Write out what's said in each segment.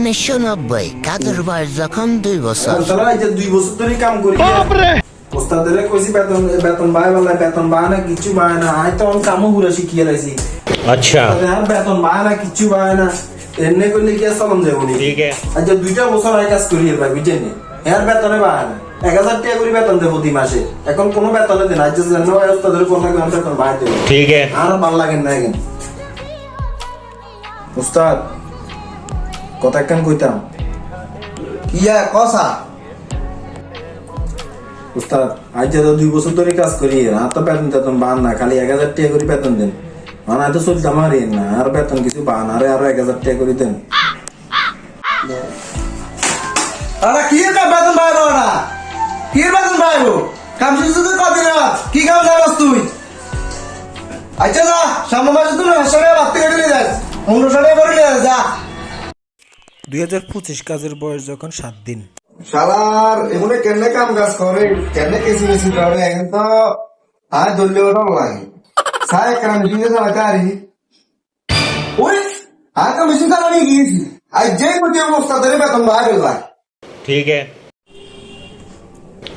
1990 কাজের বয়স যখন 2 বছর। তারা এই যে 2 বছর ধরে কাম করি ওস্তাদের কইছি বেতন বেতন বাই বলে বেতন বায় না কিছু বায় না আই তো কামও পুরো শিখিয়ে লাইছি। अच्छा আর বেতন বায় না কিছু বায় না এমনি করলে কি চলন যাবো নি। ठीक है আর যে 2টা বছর আগে কাজ করি ভাই বুঝছেন এর বেতনে বায় না 1000 টাকা করে বেতন দেব প্রতি মাসে এখন কোনো বেতনে দেন আজ যে জানো ওস্তাদের কোন লাগে বেতন বায় দেব ठीक है আর ভালো লাগে না এখন উস্তাদ কথা কেন কইতাম ইয়া কসা উস্তাদ আজ যে 2 বছর ধরে কাজ করি আর তো বেতন তেতন বান না খালি 1000 টাকা করে বেতন দেন মানে তো চলতে মারি না আর বেতন কিছু বান আরে আরো 1000 টাকা করে দেন আরে কি এর বেতন পাইবো না কি এর বেতন পাইবো কাম শুরু তো কদিন কি কাম জানাস তুই আচ্ছা যা সামনে মাসে তুই 900 টাকা বাড়তে কেটে যাস 1500 টাকা করে নিয়ে যা 2025 কাজের বয়স যখন 7 দিন শালার এমনে কেন কাম কাজ করে কেন কেসি মেসি করে এখন তো আর দলীয় ওটা লাগে সাই কাম দিনে যাওয়া তারি ওই আর তো মেশিন চালানি গিয়েছি আজ যে মুঝে অবস্থা ধরে বেতন বাইরে ভাই ठीक है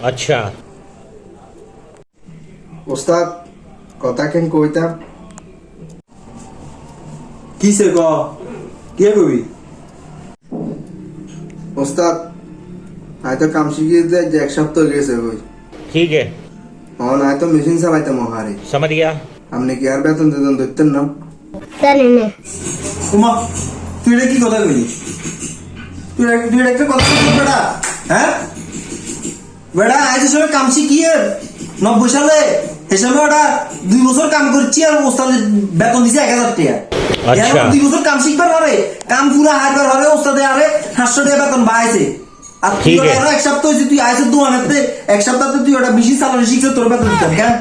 अच्छा ওস্তাদ কথা কেন কইতাম কিসে ক কে কবি ওস্তাদ হয়তো কাম শিখিয়ে দেয় যে 1 সপ্তাহ গেছে ওই ठीक है হয়তো মেশিন চালাইতে মহারে समझ गया আপনি কি আর বেতন দিতেন ধরতেন না জানি না উমা তুই এটা কি কথা কইলি তুই একটা কথা বলছিস বেটা হ্যাঁ বেটা আজ সময় কাম শিখিয়ে 90 সালে এ সময় ওটা 2 বছর কাম করছি আর ওস্তাদের বেতন দিছে 1000 টাকা আচ্ছা। 2 বছর কাম শিখবার হরে কাম পুরো হারবার হরে ওস্তাদে আরে 500 টাকা বেতন বাড়াইছে আর তুই ঠিক আছে। আরো 1 সপ্তাহ হইছে তুই আইছিস দোকানেতে 1 সপ্তাহে তুই ওটা বেশি চালানো শিখছ তোর বেতন দিতে হ্যাঁ